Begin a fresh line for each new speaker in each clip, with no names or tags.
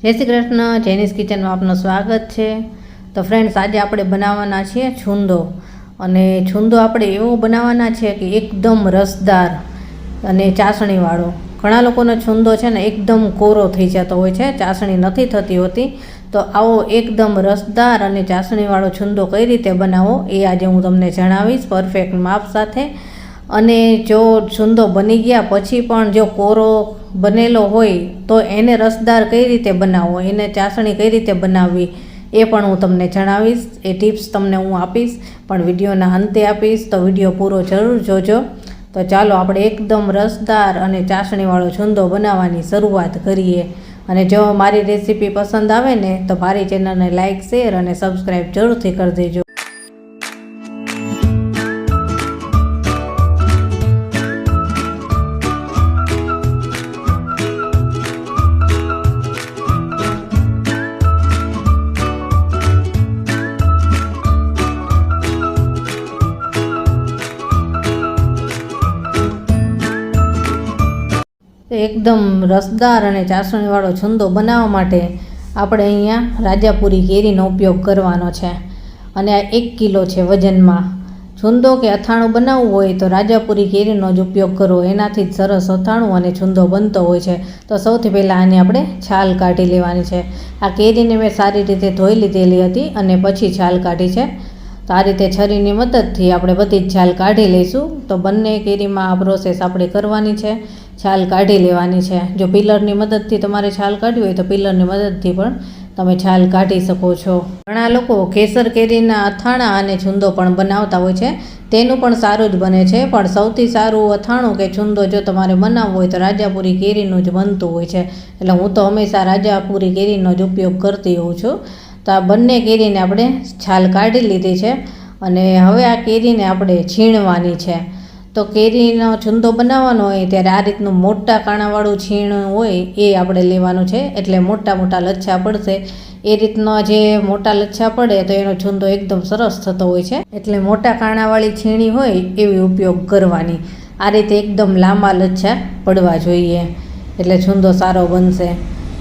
જય શ્રી કૃષ્ણ, જેનીસ કિચનમાં આપનું સ્વાગત છે। તો ફ્રેન્ડ્સ, આજે આપણે બનાવવાના છીએ છૂંદો। અને છૂંદો આપણે એવો બનાવવાના છે કે એકદમ રસદાર અને ચાસણીવાળો। ઘણા લોકોનો છૂંદો છે ને એકદમ કોરો થઈ જતો હોય છે, ચાસણી નથી થતી હોતી। તો આવો એકદમ રસદાર અને ચાસણીવાળો છૂંદો કઈ રીતે બનાવવો એ આજે હું તમને જણાવીશ પરફેક્ટ માપ સાથે। અને જો છૂંદો બની ગયા પછી પણ જો કોરો બનેલો હોય તો એને રસદાર કઈ રીતે બનાવવો, એને ચાસણી કઈ રીતે બનાવવી એ પણ હું તમને જણાવીશ। એ ટિપ્સ તમને હું આપીશ, પણ વિડીયોના અંતે આપીશ, તો વિડીયો પૂરો જરૂર જોજો। તો ચાલો આપણે એકદમ રસદાર અને ચાસણીવાળો છૂંદો બનાવવાની શરૂઆત કરીએ। અને જો મારી રેસીપી પસંદ આવે ને તો મારી ચેનલને લાઇક, શેર અને સબસ્ક્રાઈબ જરૂરથી કરી દેજો। એકદમ રસદાર અને ચાસણીવાળો છૂંદો બનાવવા માટે આપણે અહીંયા રાજાપુરી કેરીનો ઉપયોગ કરવાનો છે। અને આ 1 કિલો છે વજનમાં। છૂંદો કે અથાણું બનાવવું હોય તો રાજાપુરી કેરીનો જ ઉપયોગ કરવો, એનાથી જ સરસ અથાણું અને છૂંદો બનતો હોય છે। તો સૌથી પહેલાં આની આપણે છાલ કાઢી લેવાની છે। આ કેરીને મેં સારી રીતે ધોઈ લીધેલી હતી અને પછી છાલ કાઢી છે। તો આ રીતે છરીની મદદથી આપણે બધી જ છાલ કાઢી લઈશું। તો બંને કેરીમાં આ પ્રોસેસ આપણે કરવાની છે, છાલ કાઢી લેવાની છે। જો પિલરની મદદથી તમારે છાલ કાઢવી હોય તો પિલરની મદદથી પણ તમે છાલ કાઢી શકો છો। ઘણા લોકો કેસર કેરીના અથાણા અને છૂંદો પણ બનાવતા હોય છે, તેનું પણ સારું જ બને છે। પણ સૌથી સારું અથાણું કે છૂંદો જો તમારે બનાવવો હોય તો રાજાપુરી કેરીનું જ બનતું હોય છે, એટલે હું તો હંમેશા રાજાપુરી કેરીનો જ ઉપયોગ કરતી હોઉં છું। તો આ બંને કેરીને આપણે છાલ કાઢી લીધી છે અને હવે આ કેરીને આપણે છીણવાની છે। તો કેરીનો છૂંદો બનાવવાનો હોય ત્યારે આ રીતનું મોટા કાણાવાળું છીણ હોય એ આપણે લેવાનું છે, એટલે મોટા મોટા લચ્છા પડશે। એ રીતના જે મોટા લચ્છા પડે તો એનો છૂંદો એકદમ સરસ થતો હોય છે, એટલે મોટા કાણાવાળી છીણી હોય એવી ઉપયોગ કરવાની। આ રીતે એકદમ લાંબા લચ્છા પડવા જોઈએ એટલે છૂંદો સારો બનશે।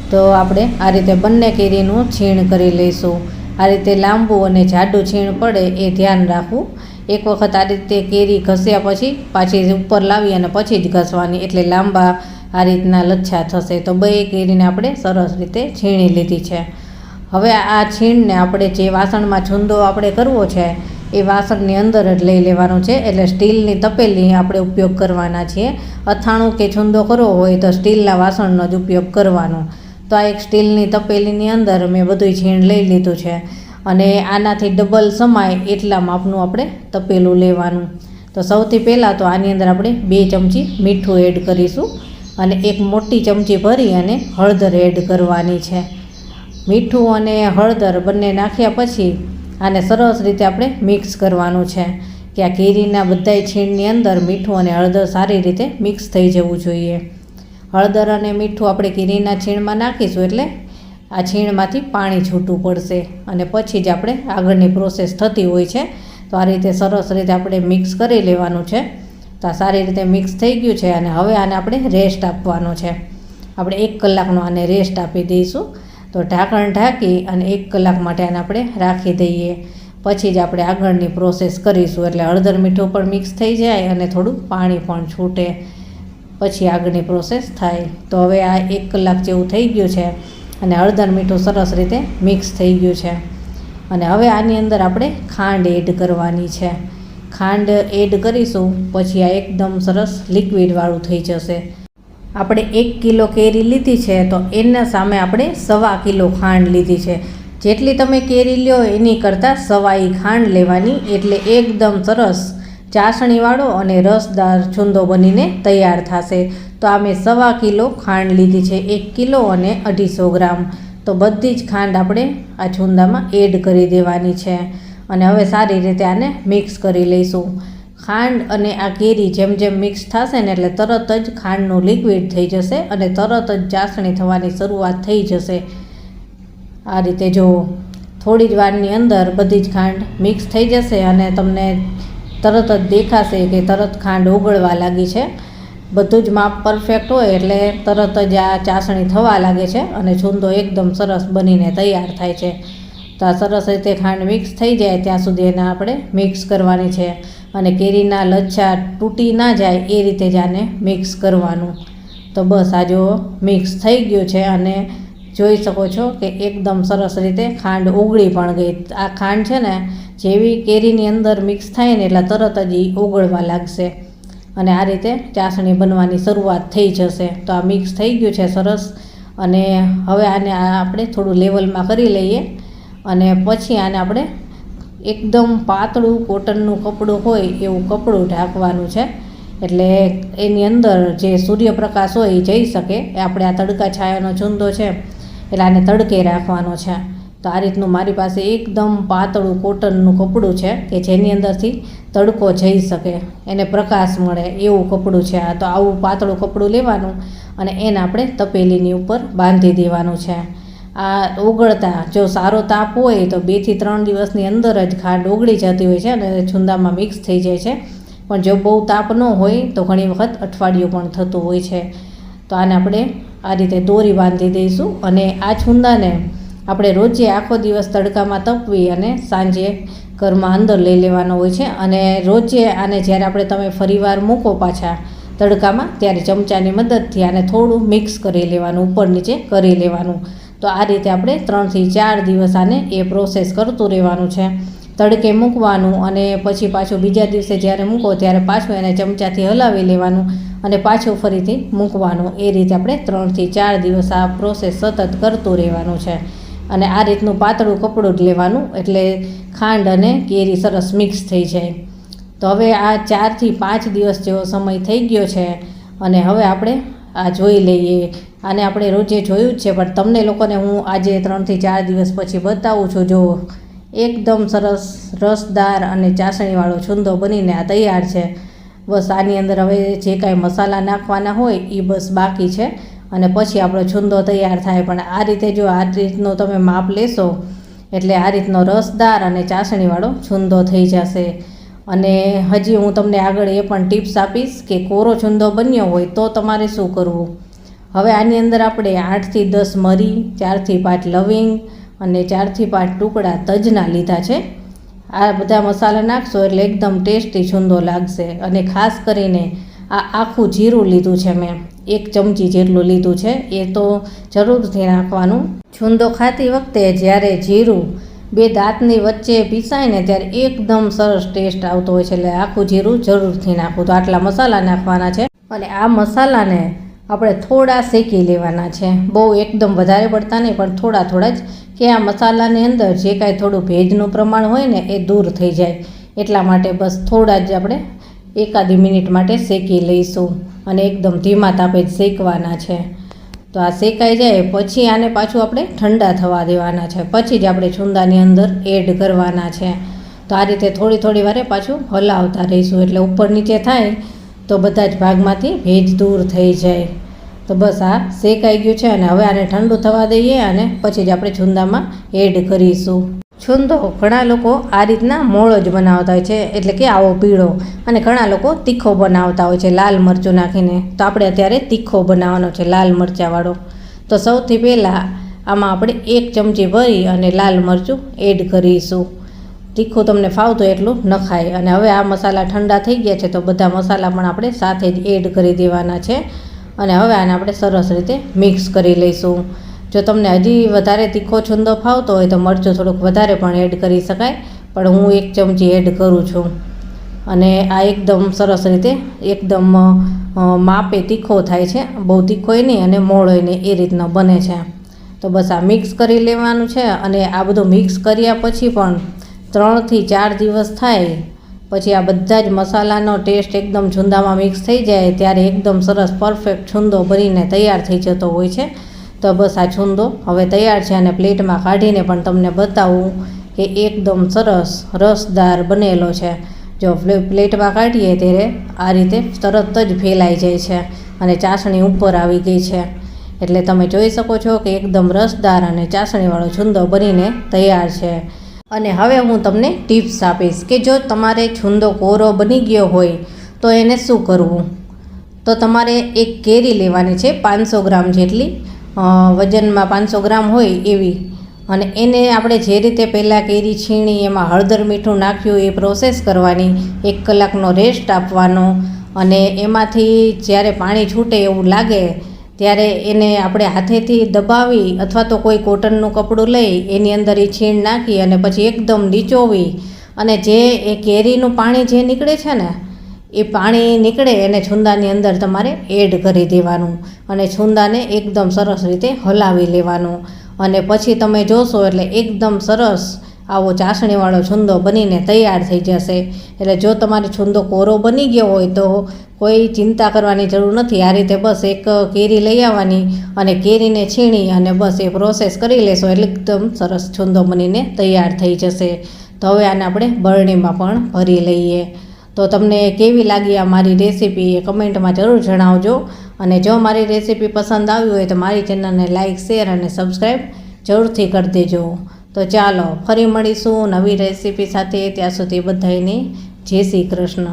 તો આપણે આ રીતે બંને કેરીનું છીણ કરી લઈશું। આ રીતે લાંબુ અને જાડું છીણ પડે એ ધ્યાન રાખવું। એક વખત આ રીતે કેરી ઘસ્યા પછી પાછી ઉપર લાવી અને પછી જ ઘસવાની, એટલે લાંબા આ રીતના લચ્છા થશે। તો બે કેરીને આપણે સરસ રીતે છીણી લીધી છે। હવે આ છીણને આપણે જે વાસણમાં છૂંદો આપણે કરવો છે એ વાસણની અંદર જ લઈ લેવાનું છે, એટલે સ્ટીલની તપેલી આપણે ઉપયોગ કરવાના છીએ। અથાણું કે છૂંદો કરવો હોય તો સ્ટીલના વાસણનો જ ઉપયોગ કરવાનો। તો આ એક સ્ટીલની તપેલીની અંદર મેં બધું છીણ લઈ લીધું છે અને આનાથી ડબલ સમાય એટલા માપનું આપણે તપેલું લેવાનું। તો સૌથી પહેલાં તો આની અંદર આપણે 2 ચમચી મીઠું એડ કરીશું અને 1 મોટી ચમચી ભરી અને હળદર એડ કરવાની છે। મીઠું અને હળદર બંને નાખ્યા પછી આને સરસ રીતે આપણે મિક્સ કરવાનું છે કે આ કેરીના બધાય છીણની અંદર મીઠું અને હળદર સારી રીતે મિક્સ થઈ જવું જોઈએ। હળદર અને મીઠું આપણે કેરીના છીણમાં નાખીશું એટલે આ છીણમાંથી પાણી છૂટું પડશે અને પછી જ આપણે આગળની પ્રોસેસ થતી હોય છે। તો આ રીતે સરસ રીતે આપણે મિક્સ કરી લેવાનું છે। તો આ સારી રીતે મિક્સ થઈ ગયું છે અને હવે આને આપણે રેસ્ટ આપવાનો છે। આપણે 1 કલાકનો આને રેસ્ટ આપી દઈશું। તો ઢાંકણ ઢાંકી અને 1 કલાક માટે આને આપણે રાખી દઈએ, પછી જ આપણે આગળની પ્રોસેસ કરીશું। એટલે હળદર મીઠું પણ મિક્સ થઈ જાય અને થોડું પાણી પણ છૂટે, પછી આગળની પ્રોસેસ થાય। તો હવે આ 1 કલાક જેવું થઈ ગયું છે અને હળદર મીઠું સરસ રીતે મિક્સ થઈ ગયું છે। અને હવે આની અંદર આપણે ખાંડ એડ કરવાની છે। ખાંડ એડ કરીશું પછી આ એકદમ સરસ લિક્વિડવાળું થઈ જશે। આપણે 1 કિલો કેરી લીધી છે તો એના સામે આપણે 1.25 કિલો ખાંડ લીધી છે। જેટલી તમે કેરી લ્યો એની કરતાં 1.25 ખાંડ લેવાની, એટલે એકદમ સરસ ચાસણીવાળો અને રસદાર છૂંદો બનીને તૈયાર થશે। તો આ મેં 1.25 કિલો ખાંડ લીધી છે, 1 કિલો અને 250 ગ્રામ। તો બધી જ ખાંડ આપણે આ છૂંદામાં એડ કરી દેવાની છે અને હવે સારી રીતે આને મિક્સ કરી લઈશું। ખાંડ અને આ કેરી જેમ જેમ મિક્સ થશે ને એટલે તરત જ ખાંડનું લિક્વિડ થઈ જશે અને તરત જ ચાસણી થવાની શરૂઆત થઈ જશે। આ રીતે જો થોડી જ વારની અંદર બધી જ ખાંડ મિક્સ થઈ જશે અને તમને તરત જ દેખાશે કે તરત ખાંડ ઓગળવા લાગી છે। બધું જ માપ પરફેક્ટ હોય એટલે તરત જ આ ચાસણી થવા લાગે છે અને છુંદો એકદમ સરસ બનીને તૈયાર થાય છે. તો આ સરસ રીતે ખાંડ મિક્સ થઈ જાય ત્યાં સુધી એને આપણે મિક્સ કરવાની છે અને કેરીના લચ્છા તૂટી ના જાય એ રીતે જ આને મિક્સ કરવાનું. તો બસ આ જો મિક્સ થઈ ગયું છે અને જોઈ શકો છો કે એકદમ સરસ રીતે ખાંડ ઓગળી પણ ગઈ. આ ખાંડ છે ને જેવી કેરીની અંદર મિક્સ થાય ને એટલે તરત જ ઓગળવા લાગશે અને આ રીતે ચાસણી બનવાની શરૂઆત થઈ જશે. તો આ મિક્સ થઈ ગયું છે સરસ અને હવે આને આપણે થોડું લેવલમાં કરી લઈએ અને પછી આને આપણે એકદમ પાતળું કોટનનું કપડું હોય એવું કપડું ઢાંકવાનું છે એટલે એની અંદર જે સૂર્યપ્રકાશ હોય એ જઈ શકે. એ આપણે આ તડકા છાયાનો છુંદો છે એટલે આને તડકે રાખવાનો છે. તો આ રીતનું મારી પાસે એકદમ પાતળું કોટનનું કપડું છે કે જેની અંદરથી તડકો જઈ શકે, એને પ્રકાશ મળે એવું કપડું છે આ. તો આવું પાતળું કપડું લેવાનું અને એને આપણે તપેલીની ઉપર બાંધી દેવાનું છે. આ ઓગળતા જો સારો તાપ હોય તો 2 થી 3 દિવસની અંદર જ ખાંડ ઓગળી જતી હોય છે અને છુંદામાં મિક્સ થઈ જાય છે. પણ જો બહુ તાપ ન હોય તો ઘણી વખત અઠવાડિયું પણ થતું હોય છે. તો આને આપણે આ રીતે દોરી બાંધી દઈશું અને આ છુંદાને આપણે રોજે આખો દિવસ તડકામાં તપવી અને સાંજે ઘરમાં અંદર લઈ લેવાનો હોય છે અને રોજે આને જ્યારે આપણે તમે ફરીવાર મૂકો પાછા તડકામાં ત્યારે ચમચાની મદદથી આને થોડું મિક્સ કરી લેવાનું, ઉપર નીચે કરી લેવાનું. તો આ રીતે આપણે 3 થી 4 દિવસ આને એ પ્રોસેસ કરતું રહેવાનું છે. તડકે મૂકવાનું અને પછી પાછું બીજા દિવસે જ્યારે મૂકો ત્યારે પાછું એને ચમચાથી હલાવી લેવાનું અને પાછું ફરીથી મૂકવાનું. એ રીતે આપણે 3 થી 4 દિવસ આ પ્રોસેસ સતત કરતું રહેવાનું છે અને આ રીતનું પાતળું કપડું જ લેવાનું એટલે ખાંડ અને કેરી સરસ મિક્સ થઈ જાય. તો હવે આ 4 થી 5 દિવસ જેવો સમય થઈ ગયો છે અને હવે આપણે આ જોઈ લઈએ. આને આપણે રોજે જોયું જ છે પણ તમને લોકોને હું આજે 3 થી 4 દિવસ પછી બતાવું છું. જો એકદમ સરસ રસદાર અને ચાસણીવાળો છુંદો બનીને આ તૈયાર છે. બસ આની અંદર હવે જે કાંઈ મસાલા નાખવાના હોય એ બસ બાકી છે અને પછી આપણો છુંદો તૈયાર થાય. પણ આ રીતે જો આ રીતનો તમે માપ લેશો એટલે આ રીતનો રસદાર અને ચાસણીવાળો છુંદો થઈ જશે. અને હજી હું તમને આગળ એ પણ ટિપ્સ આપીશ કે કોરો છુંદો બન્યો હોય તો તમારે શું કરવું. હવે આની અંદર આપણે 8 થી 10 મરી, 4 થી 5 લવિંગ અને 4 થી 5 ટુકડા તજના લીધા છે. આ બધા મસાલા નાખશો એટલે એકદમ ટેસ્ટી છુંદો લાગશે. અને ખાસ કરીને આ આખું જીરું લીધું છે મેં, 1 ચમચી જેટલું લીધું છે. એ તો જરૂરથી નાખવાનું. છુંદો ખાતી વખતે જ્યારે જીરું 2 દાંતની વચ્ચે પીસાય ને ત્યારે એકદમ સરસ ટેસ્ટ આવતો હોય છે એટલે આખું જીરું જરૂરથી નાખવું. તો આટલા મસાલા નાખવાના છે અને આ મસાલાને આપણે થોડા શેકી લેવાના છે. બહુ એકદમ વધારે પડતા નહીં પણ થોડા થોડા જ, કે આ મસાલાની અંદર જે કાંઈ થોડું ભેજનું પ્રમાણ હોય ને એ દૂર થઈ જાય એટલા માટે બસ થોડા જ આપણે એકાદી મિનિટ માટે શેકી લઈશું અને એકદમ ધીમા તાપે જ શેકવાના છે. તો આ શેકાઈ જાય પછી આને પાછું આપણે ઠંડા થવા દેવાના છે. પછી જ આપણે છુંદાની અંદર એડ કરવાના છે. તો આ રીતે થોડી થોડી વારે પાછું હલાવતા રહીશું એટલે ઉપર નીચે થાય તો બધા જ ભાગમાંથી ભેજ દૂર થઈ જાય. તો બસ આ શેકાઈ ગયું છે અને હવે આને ઠંડુ થવા દઈએ અને પછી જ આપણે છુંદામાં એડ કરીશું. છુંદો ઘણા લોકો આ રીતના મોળો જ બનાવતા હોય છે એટલે કે આવો પીળો, અને ઘણા લોકો તીખો બનાવતા હોય છે લાલ મરચું નાખીને. તો આપણે અત્યારે તીખો બનાવવાનો છે, લાલ મરચાંવાળો. તો સૌથી પહેલાં આમાં આપણે 1 ચમચી ભરી અને લાલ મરચું એડ કરીશું. તીખું તમને ફાવતું એટલું નખાય. અને હવે આ મસાલા ઠંડા થઈ ગયા છે તો બધા મસાલા પણ આપણે સાથે જ એડ કરી દેવાના છે અને હવે આને આપણે સરસ રીતે મિક્સ કરી લઈશું. જો તમને હજી વધારે તીખો છુંદો ફાવતો હોય તો મરચું થોડુંક વધારે પણ એડ કરી શકાય, પણ હું 1 ચમચી એડ કરું છું. અને આ એકદમ સરસ રીતે એકદમ માપે તીખો થાય છે, બહુ તીખોય નહીં અને મોળોય નહીં, એ રીતનો બને છે. તો બસ આ મિક્સ કરી લેવાનું છે અને આ બધું મિક્સ કર્યા પછી પણ 3 થી 4 દિવસ થાય પછી આ બધા જ મસાલાનો ટેસ્ટ એકદમ છુંદામાં મિક્સ થઈ જાય ત્યારે એકદમ સરસ પરફેક્ટ છુંદો બનીને તૈયાર થઈ જતો હોય છે. તો બસ આ છુંદો હવે તૈયાર છે અને પ્લેટમાં કાઢીને પણ તમને બતાવું કે એકદમ સરસ રસદાર બનેલો છે. જો પ્લેટમાં કાઢીએ ત્યારે આ રીતે તરત જ ફેલાઈ જાય છે અને ચાસણી ઉપર આવી ગઈ છે એટલે તમે જોઈ શકો છો કે એકદમ રસદાર અને ચાસણીવાળો છુંદો બનીને તૈયાર છે. અને હવે હું તમને ટિપ્સ આપીશ કે જો તમારે છુંદો કોરો બની ગયો હોય તો એને શું કરવું. તો તમારે એક કેરી લેવાની છે 500 ગ્રામ જેટલી, વજનમાં 500 ગ્રામ હોય એવી. અને એને આપણે જે રીતે પહેલાં કેરી છીણી એમાં હળદર મીઠું નાખ્યું એ પ્રોસેસ કરવાની, 1 કલાકનો રેસ્ટ આપવાનો. અને એમાંથી જ્યારે પાણી છૂટે એવું લાગે ત્યારે એને આપણે હાથેથી દબાવી અથવા તો કોઈ કોટનનું કપડું લઈ એની અંદર એ છીણ નાખી અને પછી એકદમ નીચોવી અને જે એ કેરીનું પાણી જે નીકળે છે ને એ પાણી નીકળે એને છૂંદાની અંદર તમારે એડ કરી દેવાનું અને છૂંદાને એકદમ સરસ રીતે હલાવી લેવાનું. અને પછી તમે જોશો એટલે એકદમ સરસ આવો ચાસણીવાળો છૂંદો બનીને તૈયાર થઈ જશે. એટલે જો તમારો છૂંદો કોરો બની ગયો હોય તો કોઈ ચિંતા કરવાની જરૂર નથી. આ રીતે બસ એક કેરી લઈ આવવાની અને કેરીને છીણી અને બસ એ પ્રોસેસ કરી લેશો એટલે એકદમ સરસ છૂંદો બનીને તૈયાર થઈ જશે. તો હવે આને આપણે બરણીમાં પણ ભરી લઈએ. તો તમને કેવી લાગી આ મારી રેસીપી એ કમેન્ટમાં જરૂર જણાવજો. અને જો મારી રેસીપી પસંદ આવી હોય તો મારી ચેનલને લાઇક, શેર અને સબસ્ક્રાઈબ જરૂરથી કરી દેજો. તો ચાલો ફરી મળીશું નવી રેસીપી સાથે. ત્યાં સુધી બધાને જય શ્રી કૃષ્ણ.